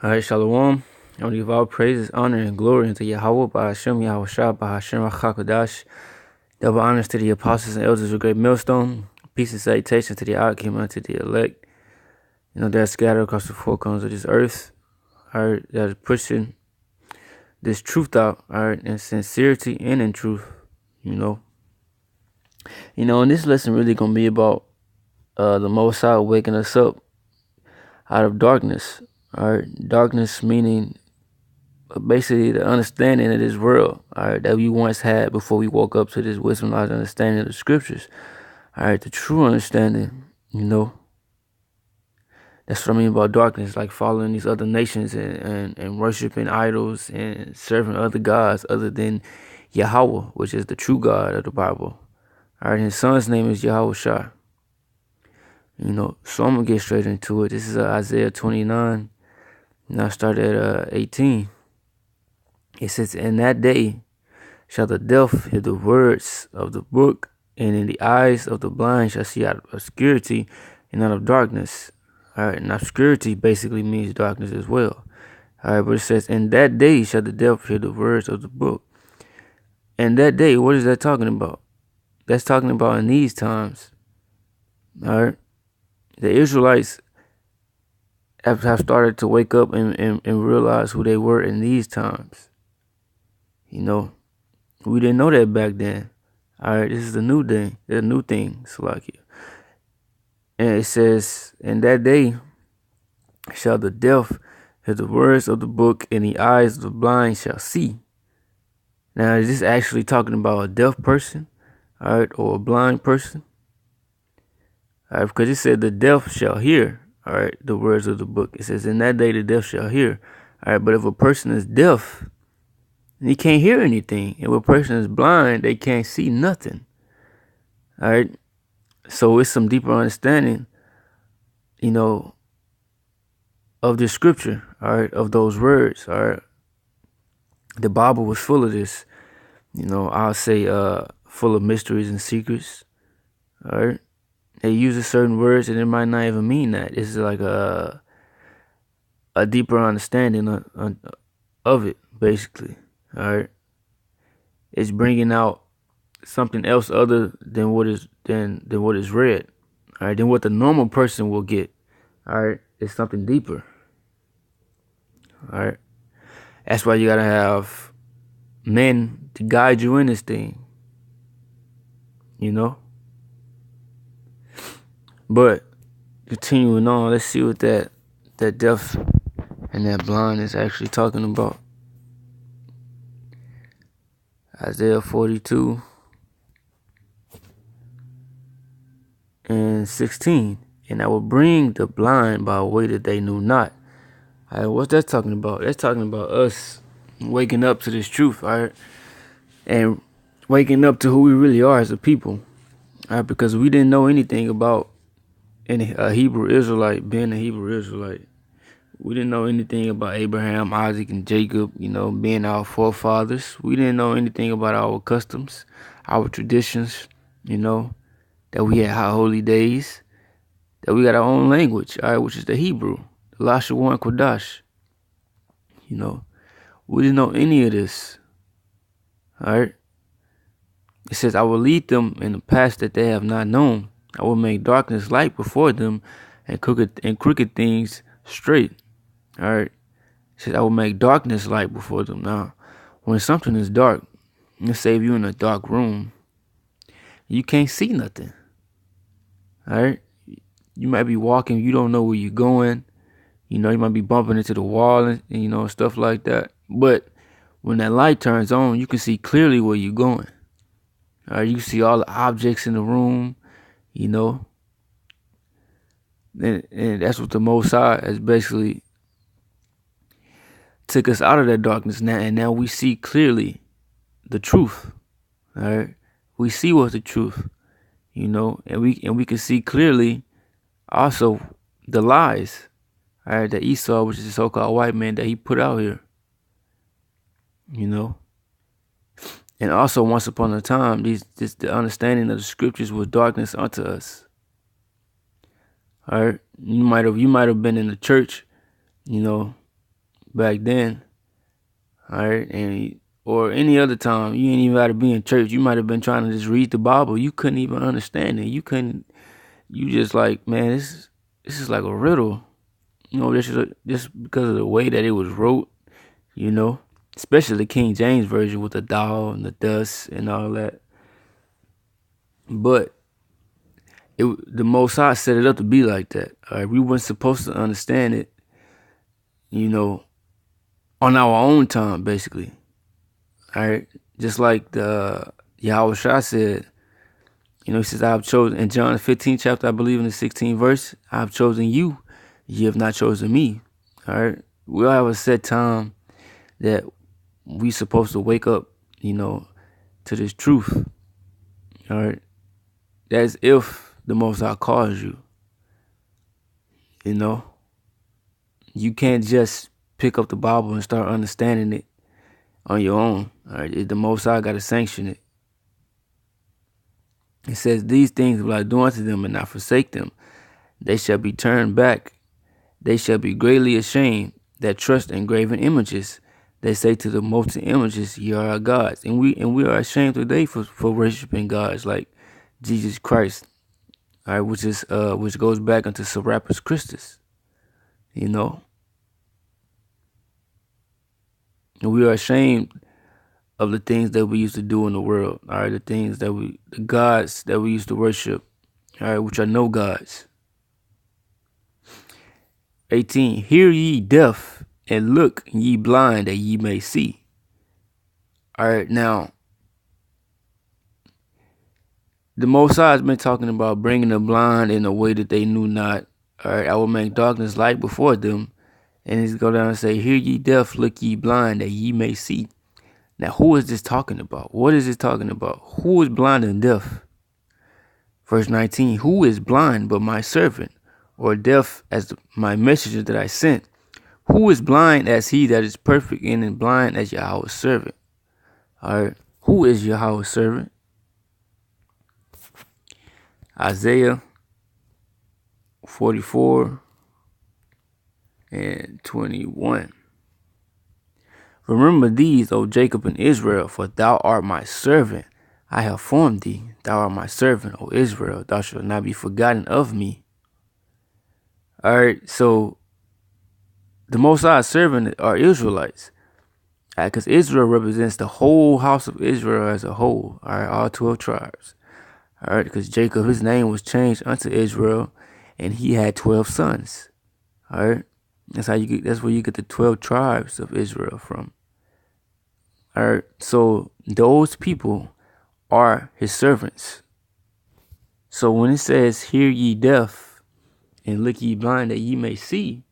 All right, Shalom. I want to give all praises, honor, and glory unto Yahweh, by Hashem, Yahweh Shah, by Hashem, Rachakadash. Double honors to the apostles and elders of Great Millstone. Peace and salutation to the outcome unto the elect. They're scattered across the four corners of this earth. All right, that is pushing this truth out, all right, in sincerity and in truth, and this lesson really going to be about the Most High waking us up out of darkness. All right, darkness meaning basically the understanding of this world, all right, that we once had before we woke up to this wisdom, knowledge, understanding of the scriptures. All right, the true understanding, that's what I mean about darkness, like following these other nations and worshiping idols and serving other gods other than Yahweh, which is the true God of the Bible. All right, his son's name is Yahweh Shah. So I'm going to get straight into it. This is Isaiah 29, and I start at 18. It says, "In that day shall the deaf hear the words of the book, and in the eyes of the blind shall see out of obscurity and out of darkness." All right, and obscurity basically means darkness as well. All right, but it says, "In that day shall the deaf hear the words of the book." And that day, what is that talking about? That's talking about in these times. All right, the Israelites have started to wake up and realize who they were in these times. We didn't know that back then. All right, this is the new thing. The new thing, Salakia. And it says, "In that day shall the deaf hear the words of the book, and the eyes of the blind shall see." Now, is this actually talking about a deaf person, all right, or a blind person? All right, because it said the deaf shall hear, all right, the words of the book. It says, "In that day the deaf shall hear." All right, but if a person is deaf, he can't hear anything. If a person is blind, they can't see nothing. All right. So it's some deeper understanding, of the scripture, all right, of those words, all right. The Bible was full of this, I'll say full of mysteries and secrets, all right. They use certain words and it might not even mean that. It's like a deeper understanding of it, basically. All right, it's bringing out something else other than what is read. All right, than what the normal person will get. All right, it's something deeper. All right, that's why you gotta have men to guide you in this thing. But continuing on, let's see what that deaf and that blind is actually talking about. Isaiah 42 and 16. "And I will bring the blind by a way that they knew not." All right, what's that talking about? That's talking about us waking up to this truth, all right? And waking up to who we really are as a people. All right, because we didn't know anything about a Hebrew Israelite being a Hebrew Israelite. We didn't know anything about Abraham, Isaac, and Jacob, being our forefathers. We didn't know anything about our customs, our traditions, that we had high holy days, that we got our own language, all right, which is the Hebrew, the Lashawan and Kodash. We didn't know any of this, all right. It says, "I will lead them in the path that they have not known. I will make darkness light before them, and crooked things straight." All right. It says, "I will make darkness light before them." Now, when something is dark, let's say if you're in a dark room, you can't see nothing. All right. You might be walking, you don't know where you're going. You might be bumping into the wall and stuff like that. But when that light turns on, you can see clearly where you're going. All right. You see all the objects in the room, And that's what the Most High has basically took us out of that darkness now, and now we see clearly the truth. All right, we see what's the truth, and we can see clearly also the lies. All right, that Esau, which is the so-called white man, that he put out here. And also, once upon a time, the understanding of the scriptures was darkness unto us. All right, you might have been in the church, back then. All right, and or any other time, you ain't even got to be in church. You might have been trying to just read the Bible. You couldn't even understand it. You couldn't. You just like, man, this is like a riddle. You know, just because of the way that it was wrote. You know, especially the King James version with the thou and the thus and all that. But the Most High set it up to be like that. All right, we weren't supposed to understand it. You know, on our own time, basically. All right, just like the Yahweh Shah said, you know, he says, I have chosen, in John 15 chapter, I believe in the 16th verse, I have chosen you, you have not chosen me. All right, we all have a set time that we supposed to wake up, you know, to this truth. All right, that's if the Most High calls you. You know, you can't just pick up the Bible and start understanding it on your own. All right, the Most High got to sanction it. It says, these things will I do unto them and not forsake them. They shall be turned back. They shall be greatly ashamed that trust in graven images. They say to the molten images, ye are our gods. And we are ashamed today for worshiping gods like Jesus Christ. All right, which goes back into Serapis Christus. You know. And we are ashamed of the things that we used to do in the world. All right, the gods that we used to worship. All right, which are no gods. 18. Hear ye deaf, and look ye blind, that ye may see. All right, now, the Most High has been talking about bringing the blind in a way that they knew not. All right, I will make darkness light before them. And he's go down and say, hear ye deaf, look ye blind, that ye may see. Now, who is this talking about? What is it talking about? Who is blind and deaf? Verse 19, who is blind but my servant, or deaf as my messenger that I sent? Who is blind as he that is perfect and blind as Yahweh's servant? All right, who is Yahweh's servant? Isaiah 44 and 21. Remember these, O Jacob and Israel, for thou art my servant. I have formed thee. Thou art my servant, O Israel. Thou shalt not be forgotten of me. All right, so the Most High's servant are Israelites. Because Israel represents the whole house of Israel as a whole. All right, all 12 tribes. All right, because Jacob, his name was changed unto Israel, and he had 12 sons. All right, that's where you get the 12 tribes of Israel from. All right, so those people are his servants. So when it says, hear ye deaf and look ye blind that ye may see,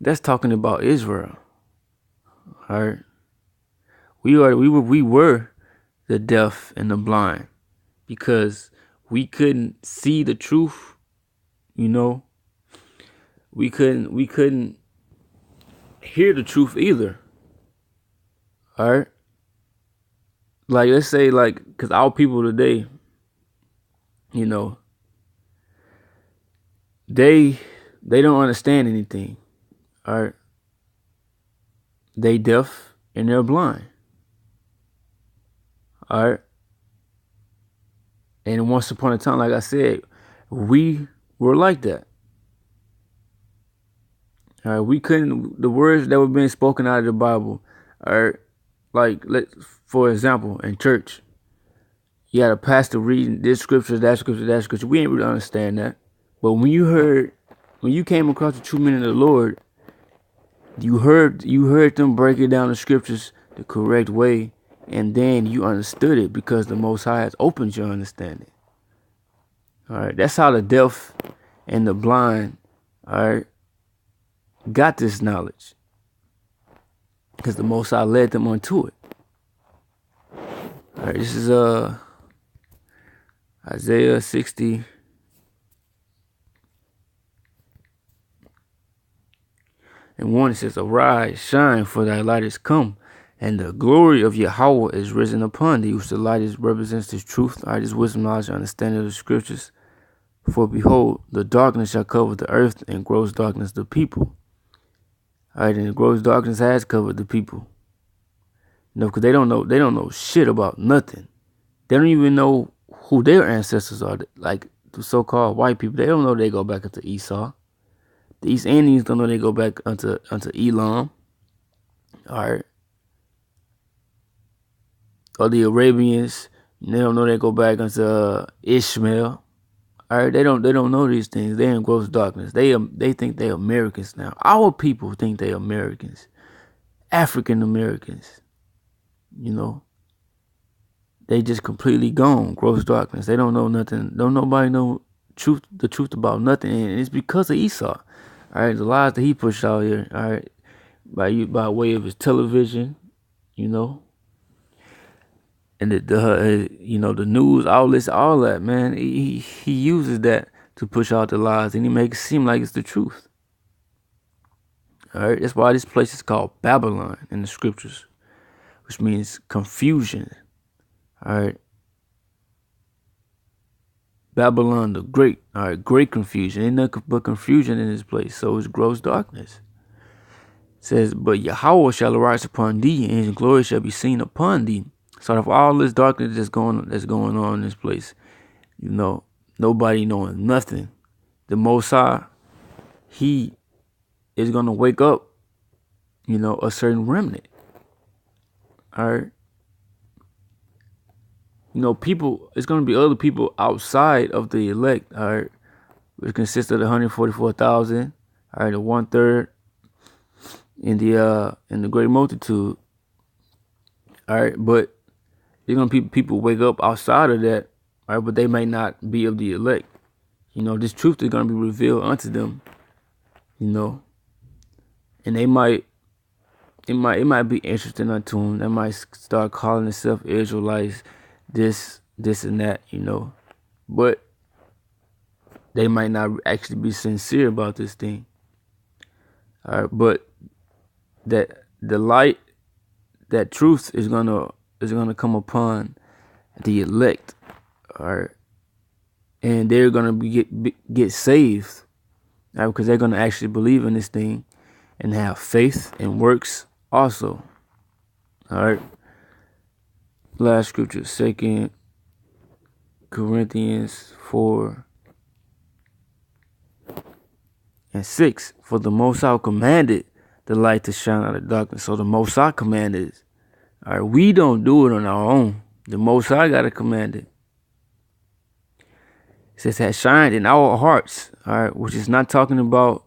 that's talking about Israel. All right, we were the deaf and the blind because we couldn't see the truth. You know, we couldn't hear the truth either. All right, like let's say because our people today, you know, they don't understand anything. All right, they deaf and they're blind. All right, and once upon a time, like I said, we were like that. All right, we couldn't, the words that were being spoken out of the Bible are for example, in church, you had a pastor reading this scripture, that scripture, that scripture. We ain't really understand that. But when you came across the true meaning of the Lord, you heard them break it down the scriptures the correct way, and then you understood it because the Most High has opened your understanding. All right, that's how the deaf and the blind, all right, got this knowledge because the Most High led them unto it. All right, this is Isaiah 60. And 1, it says, arise, shine, for thy light is come, and the glory of Yahweh is risen upon thee. Which the light represents this truth, all right, this wisdom, knowledge, and understanding of the scriptures. For behold, the darkness shall cover the earth, and gross darkness the people. All right, and the gross darkness has covered the people. Because they don't know shit about nothing. They don't even know who their ancestors are. Like the so-called white people, they don't know they go back into Esau. The East Indians don't know they go back unto Elam. All right, or the Arabians, they don't know they go back into Ishmael. All right, they don't know these things. They're in gross darkness. They think they're Americans now. Our people think they're Americans, African Americans. They just completely gone, gross darkness. They don't know nothing. Don't nobody know the truth about nothing, and it's because of Esau. All right, the lies that he pushed out here. All right, by way of his television, and the news outlets, all that, man. He uses that to push out the lies, and he makes it seem like it's the truth. All right, that's why this place is called Babylon in the scriptures, which means confusion. All right, Babylon the Great. All right, great confusion. Ain't nothing but confusion in this place. So it's gross darkness. It says, but Yahweh shall arise upon thee, and his glory shall be seen upon thee. So out of all this darkness that's going on in this place, nobody knowing nothing. The Most High, he is gonna wake up, a certain remnant. All right. People, it's gonna be other people outside of the elect, all right, which consists of the 144,000, all right, the 1/3 in the great multitude. All right, but there's gonna be people wake up outside of that, all right, but they may not be of the elect. This truth is gonna be revealed unto them, and it might be interesting unto them. They might start calling themselves Israelites, this and that, but they might not actually be sincere about this thing. All right, but that the light, that truth is gonna come upon the elect, all right, and they're gonna get saved, all right, because they're gonna actually believe in this thing and have faith and works also. All right. Last scripture, 2 Corinthians 4:6. For the Most High commanded the light to shine out of darkness. So the Most High commanded it. All right, we don't do it on our own. The Most High got to command it. It says has shined in our hearts. All right, which is not talking about,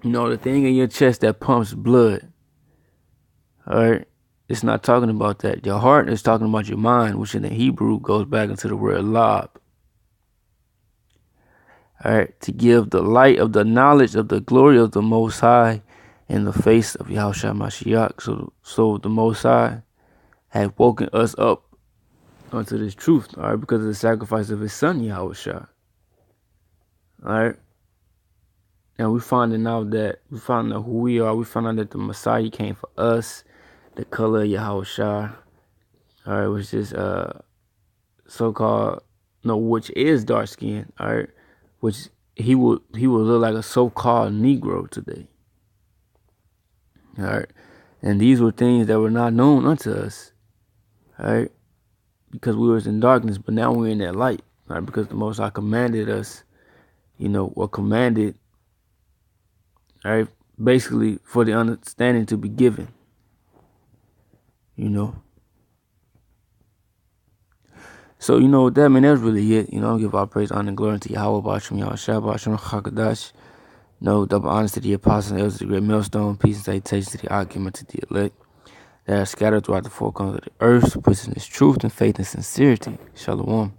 the thing in your chest that pumps blood. All right. It's not talking about that. Your heart is talking about your mind, which in the Hebrew goes back into the word lob. All right, to give the light of the knowledge of the glory of the Most High in the face of Yahushua Mashiach. So the Most High had woken us up unto this truth, all right, because of the sacrifice of his son, Yahushua. All right. And we found out who we are. We found out that the Messiah came for us. The color of Yahushua, all right, which is which is dark skin, all right, which he would look like a so-called Negro today, all right, and these were things that were not known unto us, all right, because we was in darkness, but now we're in that light, all right, because the Most High commanded us, or commanded, all right, basically for the understanding to be given. So, with that, man, that's really it. I'll give all praise, honor, and glory to Yahweh, Bashim, Yahushua, Bashim, Chakadash. Double honors to the apostles and elders of the great millstone. Peace and salutations to the argument to the elect that are scattered throughout the four corners of the earth, pushing this truth and faith and sincerity. Shalom.